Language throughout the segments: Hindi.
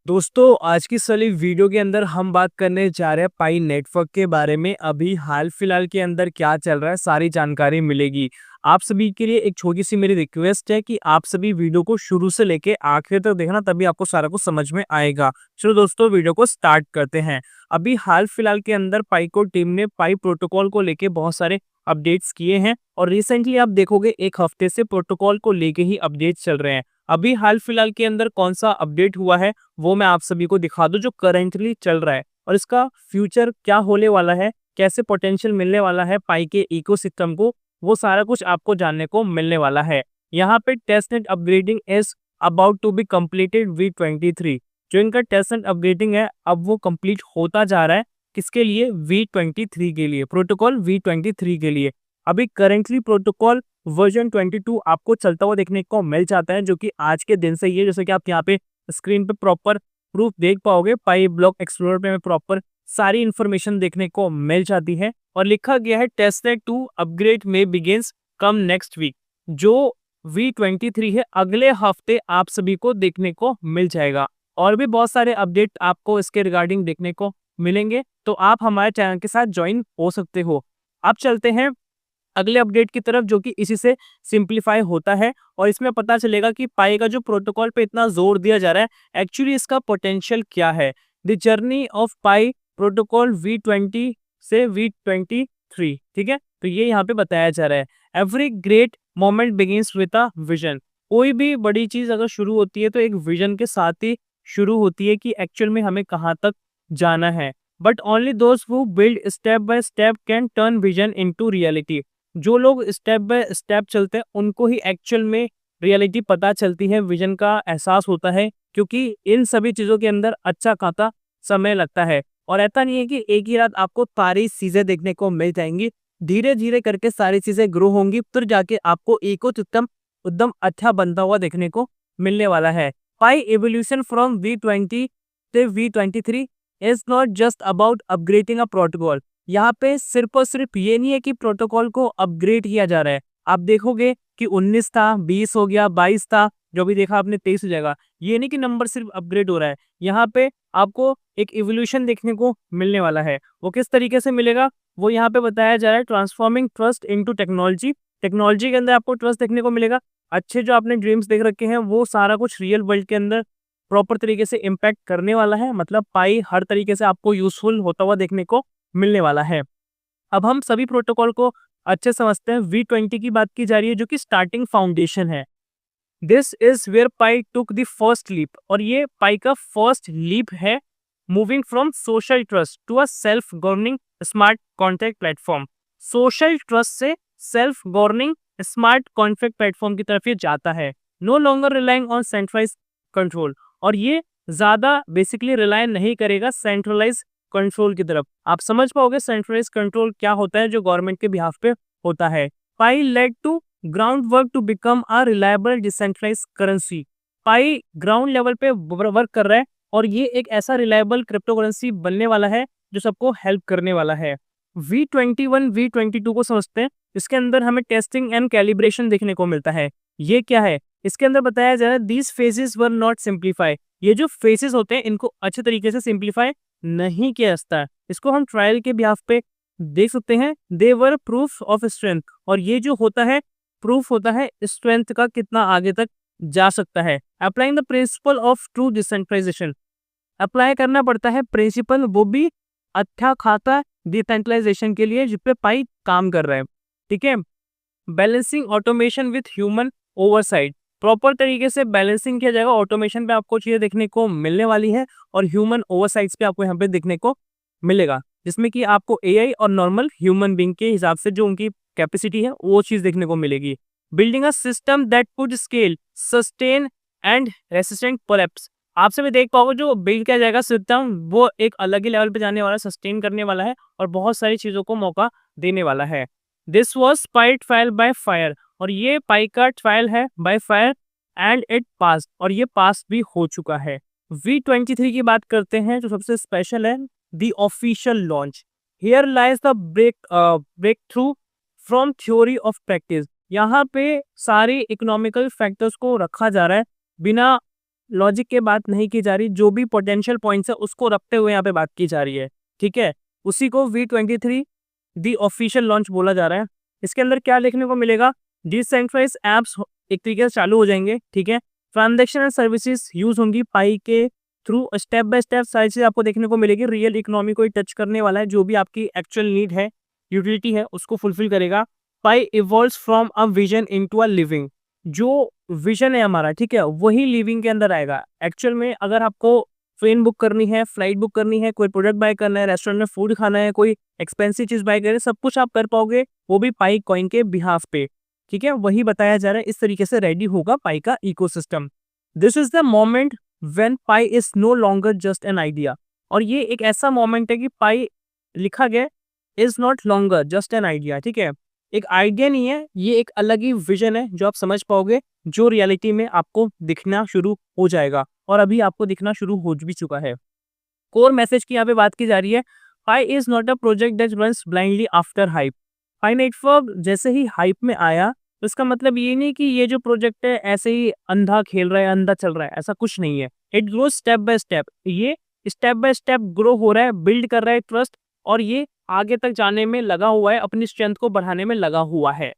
दोस्तों आज की सली वीडियो के अंदर हम बात करने जा रहे हैं पाई नेटवर्क के बारे में। अभी हाल फिलहाल के अंदर क्या चल रहा है सारी जानकारी मिलेगी। आप सभी के लिए एक छोटी सी मेरी रिक्वेस्ट है कि आप सभी वीडियो को शुरू से लेके आखिर तक देखना, तभी आपको सारा कुछ समझ में आएगा। चलो दोस्तों वीडियो को स्टार्ट करते हैं। अभी हाल फिलहाल के अंदर पाई को टीम ने पाई प्रोटोकॉल को लेके बहुत सारे अपडेट्स किए हैं और रिसेंटली आप देखोगे एक हफ्ते से प्रोटोकॉल को लेके ही अपडेट्स चल रहे हैं। अभी हाल फिलहाल के अंदर कौन सा अपडेट हुआ है वो मैं आप सभी को दिखा दूं जो करेंटली चल रहा है और इसका फ्यूचर क्या होने वाला है, कैसे पोटेंशियल मिलने वाला है पाई के इकोसिस्टम को, वो सारा कुछ आपको जानने को मिलने वाला है। यहाँ पे testnet upgrading is about to be completed V23। जो इनका टेस्टनेट अपग्रेडिंग है अब वो कंप्लीट होता जा रहा है। किसके लिए? V23 के लिए, प्रोटोकॉल V23 के लिए। अभी करेंटली प्रोटोकॉल वर्जन 22 आपको चलता हुआ देखने को मिल जाता है, जो कि आज के दिन से ही है। जैसे कि आप यहाँ पे स्क्रीन पे प्रॉपर प्रूफ देख पाओगे, पाई ब्लॉक एक्सप्लोरर पे प्रॉपर सारी इंफॉर्मेशन देखने को मिल जाती है और लिखा गया है टेस्टनेट 2 अपग्रेड में बिगिंस कम नेक्स्ट वीक। जो V23 है अगले हफ्ते आप सभी को देखने को मिल जाएगा और भी बहुत सारे अपडेट आपको इसके रिगार्डिंग देखने को मिलेंगे, तो आप हमारे चैनल के साथ ज्वाइन हो सकते हो। अब चलते हैं अगले अपडेट की तरफ, जो कि इसी से सिंप्लीफाई होता है और इसमें पता चलेगा कि पाई का जो प्रोटोकॉल पे इतना जोर दिया जा रहा है एक्चुअली इसका पोटेंशियल क्या है। The journey of pi protocol V20 से V23, ठीक है, तो ये यहाँ पे बताया जा रहा है। Every great moment begins with a vision. कोई भी बड़ी चीज अगर शुरू होती है तो एक विजन के साथ ही शुरू होती है कि एक्चुअल में हमें कहाँ तक जाना है। But only those who build step by step can turn vision into reality. जो लोग स्टेप बाय स्टेप चलते हैं उनको ही एक्चुअल में रियलिटी पता चलती है, विजन का एहसास होता है, क्योंकि इन सभी चीजों के अंदर अच्छा खासा समय लगता है। और ऐसा नहीं है कि एक ही रात आपको सारी चीजें देखने को मिल जाएंगी, धीरे धीरे करके सारी चीजें ग्रो होंगी, फिर जाके आपको इकोसिस्टम एकदम अच्छा बनता हुआ देखने को मिलने वाला है। पाई एवोल्यूशन फ्रॉम V20 से V23 is not just about upgrading a protocol. यहाँ पे सिर्फ और सिर्फ ये नहीं है कि प्रोटोकॉल को अपग्रेड किया जा रहा है। आप देखोगे कि 19 था, 20 हो गया, 22 था, जो भी देखा आपने 23 हो जाएगा। ये नहीं कि नंबर सिर्फ अपग्रेड हो रहा है, यहाँ पे आपको एक इवोल्यूशन देखने को मिलने वाला है। वो किस तरीके से मिलेगा वो यहाँ पे बताया जा रहा है। Transforming trust into technology. Technology के अंदर आपको ट्रस्ट देखने को मिलेगा। अच्छे जो आपने ड्रीम्स देख रखे हैं वो सारा कुछ रियल वर्ल्ड के अंदर प्रॉपर तरीके से इम्पैक्ट करने वाला है। मतलब पाई हर तरीके से आपको यूजफुल होता हुआ देखने को मिलने वाला है। अब हम सभी प्रोटोकॉल को अच्छे समझते हैं। V20 की बात की जा रही है जो कि स्टार्टिंग फाउंडेशन है। This is where Pi took the first leap, और ये पाई का फर्स्ट लीप है, moving from social trust to a self governing smart contract platform. Social trust से self governing smart contract platform की तरफ ये जाता है। No longer relying on centralize control, और ये ज्यादा बेसिकली रिलाय नहीं करेगा सेंट्रलाइज कंट्रोल की तरफ। आप समझ पाओगे सेंट्रलाइज कंट्रोल क्या होता है जो गवर्नमेंट के बिहाफ पे होता है। Pi led to ground work to become a reliable decentralize currency. Pi ground level पे वर्क कर रहा है और ये एक ऐसा रिलायबल क्रिप्टो करेंसी बनने वाला है जो सबको हेल्प करने वाला है। V21 V22 को समझते हैं। इसके अंदर हमें टेस्टिंग एंड कैलिब्रेशन देखने को मिलता है। ये क्या है? इसके अंदर बताया जा रहा है these phases were not simplify. ये जो फेजेस होते हैं इनको अच्छे तरीके से सिंप्लीफाई नहीं किया जाता है। इसको हम ट्रायल के बिहाफ पे देख सकते हैं। दे वर प्रूफ ऑफ स्ट्रेंथ, और ये जो होता है प्रूफ होता है स्ट्रेंथ का कितना आगे तक जा सकता है। Applying the principle of true decentralisation, apply करना पड़ता है प्रिंसिपल, वो भी अच्छा खाता डिसेंट्रलाइजेशन के लिए जिस पे पाई काम कर रहा है, ठीक है। Balancing automation with human oversight, proper तरीके से बैलेंसिंग किया जाएगा। ऑटोमेशन पे आपको चीजें देखने को मिलने वाली है और ह्यूमन ओवरसाइट्स पे आपको यहाँ पे देखने को मिलेगा, जिसमें कि आपको एआई और नॉर्मल ह्यूमन बीइंग के हिसाब से जो उनकी कैपेसिटी है वो चीज देखने को मिलेगी। Building a system that could scale sustain and resistant collapse, आपसे भी देख पाओगे जो बिल्ड किया जाएगा सिस्टम वो एक अलग ही लेवल पे जाने वाला है, सस्टेन करने वाला है और बहुत सारी चीजों को मौका देने वाला है। This was pi trial by fire, और ये पाई का ट्रायल है by fire and it pass, और ये पास भी हो चुका है। V23 की बात करते हैं जो सबसे स्पेशल है, the official launch. Here lies the breakthrough from theory of practice. यहाँ पे सारे इकोनॉमिकल फैक्टर्स को रखा जा रहा है बिना लॉजिक के बात नहीं की जा रही, जो भी पोटेंशियल पॉइंट्स है उसको रखते हुए यहाँ पे बात की जा रही है, ठीक है। उसी को V23 दी ऑफिशियल लॉन्च बोला जा रहा है। इसके अंदर क्या देखने को मिलेगा, डिसेंट्रलाइज्ड ऐप्स एक तरीके से चालू हो जाएंगे, ठीक है। ट्रांजैक्शन एंड सर्विसेज यूज होंगी पाई के थ्रू, स्टेप बाय स्टेप सारी चीज़ आपको देखने को मिलेगी। रियल इकोनॉमी को ही टच करने वाला है, जो भी आपकी एक्चुअल नीड है, यूटिलिटी है, उसको फुलफिल करेगा। Pi evolves from a vision into a living, जो विजन है हमारा, ठीक है, वही लिविंग के अंदर आएगा। एक्चुअल में अगर आपको ट्रेन बुक करनी है, फ्लाइट बुक करनी है, कोई प्रोडक्ट बाय करना है, रेस्टोरेंट में फूड खाना है, कोई एक्सपेंसिव चीज बाय करे, सब कुछ आप कर पाओगे, वो भी पाई कॉइन के बिहाफ पे, ठीक है। वही बताया जा रहा है, इस तरीके से रेडी होगा पाई का ecosystem. This is the moment when Pi is no longer just an idea. और ये एक ऐसा मोमेंट है कि पाई लिखा गया is not longer just an idea, ठीक है। एक आइडिया नहीं है, ये एक अलग ही विजन है जो आप समझ पाओगे, जो रियलिटी में आपको दिखना शुरू हो जाएगा, और अभी आपको दिखना शुरू हो भी चुका है। कोर मैसेज की यहाँ पे बात की जा रही है, पाई is not a project that runs blindly after hype. Pi network जैसे ही हाइप में आया, तो इसका मतलब ये नहीं कि ये जो प्रोजेक्ट है ऐसे ही अंधा खेल रहा है, अंधा चल रहा है, ऐसा कुछ नहीं है। It grows step by step, ये स्टेप बाय स्टेप ग्रो हो रहा है, बिल्ड कर रहा है ट्रस्ट, और ये आगे तक जाने में लगा हुआ है, अपनी स्ट्रेंथ को बढ़ाने में लगा हुआ है।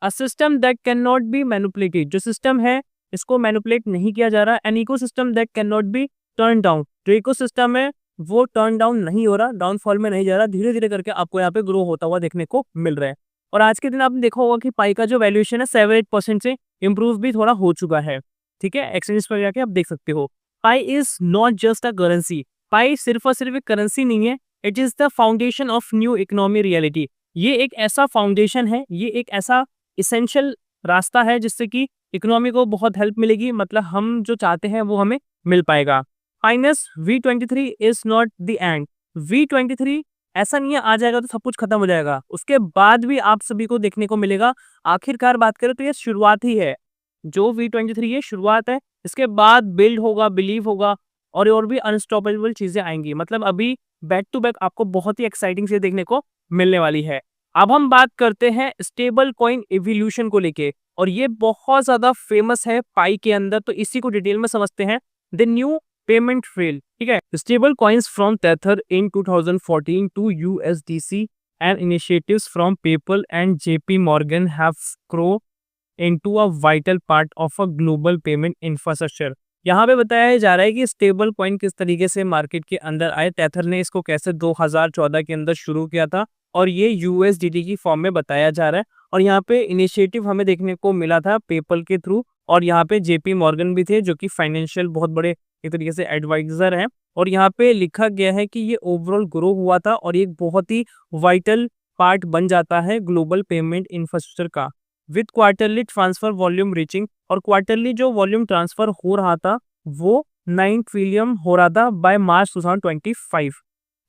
A system that can not be manipulated, जो सिस्टम है इसको मैनिपुलेट नहीं किया जा रहा। An ecosystem that can not be turn down, जो इकोसिस्टम है वो टर्न डाउन नहीं हो रहा, डाउनफॉल में नहीं जा रहा, धीरे धीरे करके आपको यहाँ पे ग्रो होता हुआ देखने को मिल रहा है। और आज के दिन आपने देखा होगा कि पाई का जो वैल्यूएशन है 7-8% से इंप्रूव भी थोड़ा हो चुका है, ठीक है। एक्सचेंज पर जाके आप देख सकते हो। Pi is not just a currency, Pi सिर्फ और सिर्फ एक करेंसी नहीं है, it is the foundation of new economy reality. ये एक ऐसा फाउंडेशन है, ये एक ऐसा इसेंशियल रास्ता है जिससे कि इकोनॉमी को बहुत हेल्प मिलेगी, मतलब हम जो चाहते हैं वो हमें मिल पाएगा। Fineness V23 is not the end. V23 ऐसा नहीं है आ जाएगा तो सब कुछ खत्म हो जाएगा, उसके बाद भी आप सभी को देखने को मिलेगा। आखिरकार बात करें तो ये शुरुआत ही है, जो V23 ये शुरुआत है, इसके बाद बिल्ड होगा, बिलीव होगा, और भी अनस्टॉपेबल चीजें आएंगी। मतलब अभी बैक टू बैक आपको बहुत ही एक्साइटिंग चीजें देखने को मिलने वाली है। अब हम बात करते हैं स्टेबल कॉइन इवोल्यूशन को लेके, और ये बहुत ज्यादा फेमस है पाई के अंदर, तो इसी को डिटेल में समझते हैं। द न्यू पेमेंट ट्रेल, ठीक है। Stable coins from Tether in 2014 to USDC and initiatives from PayPal and JP Morgan have grown into a vital part of a global payment infrastructure। यहाँ पे बताया जा रहा है कि स्टेबल कॉइन किस तरीके से मार्केट के अंदर आए। टेथर ने इसको कैसे 2014 के अंदर शुरू किया था, और ये USDT की फॉर्म में बताया जा रहा है। और यहाँ पे इनिशिएटिव हमें देखने को मिला था पेपल के थ्रू, और यहाँ पे JP मॉर्गन भी थे, जो कि फाइनेंशियल बहुत बड़े एक तरीके से एडवाइजर हैं। और यहाँ पे लिखा गया है कि ये ओवरऑल ग्रो हुआ था, और ये बहुत ही वाइटल पार्ट बन जाता है ग्लोबल पेमेंट इंफ्रास्ट्रक्चर का, with quarterly transfer volume reaching. और क्वार्टरली जो वॉल्यूम ट्रांसफर हो रहा था वो 9 ट्रिलियन हो रहा था बाय मार्च 2025,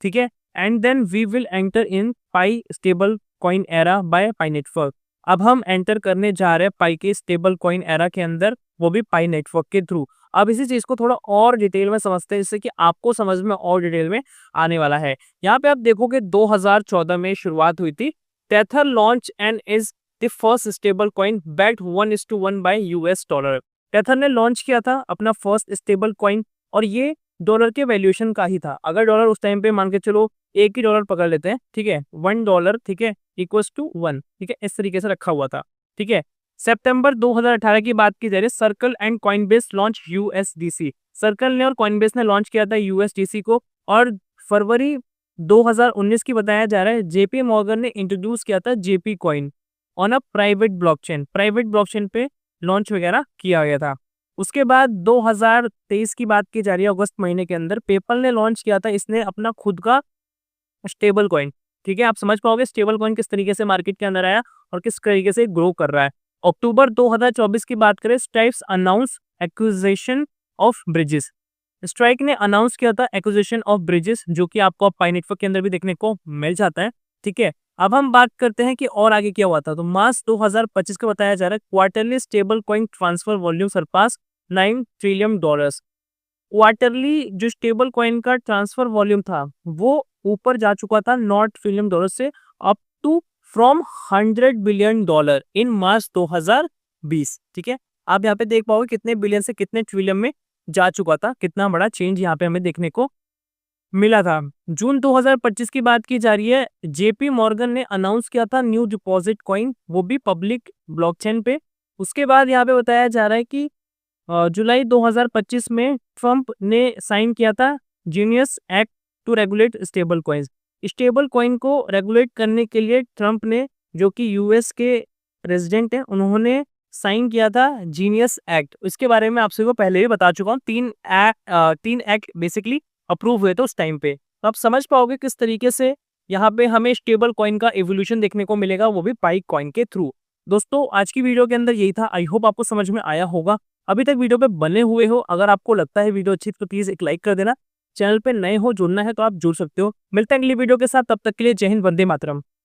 ठीक है। And then we will enter in Pi stable coin era by Pi network. अब हम एंटर करने जा रहे हैं पाई के स्टेबल कॉइन एरा के अंदर, वो भी पाई नेटवर्क के थ्रू। अब इसी चीज को थोड़ा और डिटेल में समझते हैं, जिससे कि आपको समझ में और डिटेल में आने वाला है। यहाँ पे आप देखोगे 2014 में शुरुआत हुई थी। Tether launch and is the first stable coin backed 1:1 by US dollar. Tether ने लॉन्च किया था अपना फर्स्ट स्टेबल कॉइन, और ये डॉलर के वैल्यूएशन का ही था। अगर डॉलर उस टाइम पे मान के चलो एक ही डॉलर पकड़ लेते हैं, ठीक है, $1, ठीक है, इक्वल्स टू 1, ठीक है, इस तरीके से रखा हुआ था, ठीक है। सितंबर 2018 की बात की जा रही है, circle and Coinbase launch USDC। Circle ने और कॉइनबेस ने लॉन्च किया था USDC को, और फरवरी 2019 की बताया जा रहा है JP मॉर्गन ने इंट्रोड्यूस किया था JP coin on a private blockchain पे लॉन्च वगैरह किया गया था। उसके बाद 2023 की बात की जा रही है, अगस्त महीने के अंदर पेपल ने लॉन्च किया था, इसने अपना खुद का स्टेबल कॉइन, ठीक है। आप समझ पाओगे स्टेबल कॉइन किस तरीके से मार्केट के अंदर आया और किस तरीके से ग्रो कर रहा है। अक्टूबर 2024 की बात करें, strikes announce acquisition of bridges. Strike ने अनाउंस किया था एक्विजिशन ऑफ ब्रिजेस, जो कि आपको पाई नेटवर्क के अंदर भी देखने को मिल जाता है, ठीक है। अब हम बात करते हैं कि और आगे क्या हुआ था। तो मार्च 2025 का बताया जा रहा है quarterly stable coin transfer volume surpass $9 trillion. Quarterly जो स्टेबल कॉइन का ट्रांसफर वॉल्यूम था वो ऊपर जा चुका था $9 ट्रिलियन से up to from $100 billion in March 2020, ठीक है। आप यहाँ पे देख पाओगे कितने बिलियन से कितने ट्रिलियन में जा चुका था। कितना बड़ा चेंज यहाँ पे हमें देखने को मिला था। जून 2025 की बात की जा रही है, जेपी मॉर्गन ने अनाउंस किया था न्यू डिपॉजिट कॉइन, वो भी पब्लिक ब्लॉकचेन पे। उसके बाद यहाँ पे बताया जा रहा है कि जुलाई 2025 में ट्रंप ने साइन किया था genius act to regulate stable coins. Stable coin को रेगुलेट करने के लिए ट्रंप ने, जो कि यूएस के प्रेसिडेंट हैं, उन्होंने साइन किया था जीनियस एक्ट। इसके बारे में आपसे को पहले भी बता चुका हूँ। तीन एक्ट बेसिकली अप्रूव हुए थे उस टाइम पे। तो आप समझ पाओगे किस तरीके से यहाँ पे हमें स्टेबल कॉइन का एवोल्यूशन देखने को मिलेगा, वो भी पाई कॉइन के थ्रू। दोस्तों आज की वीडियो के अंदर यही था। आई होप आपको समझ में आया होगा। अभी तक वीडियो पे बने हुए हो, अगर आपको लगता है वीडियो अच्छी तो प्लीज एक लाइक कर देना। चैनल पे नए हो, जुड़ना है तो आप जुड़ सकते हो। मिलते हैं अगली वीडियो के साथ, तब तक के लिए जय हिंद, वंदे मातरम।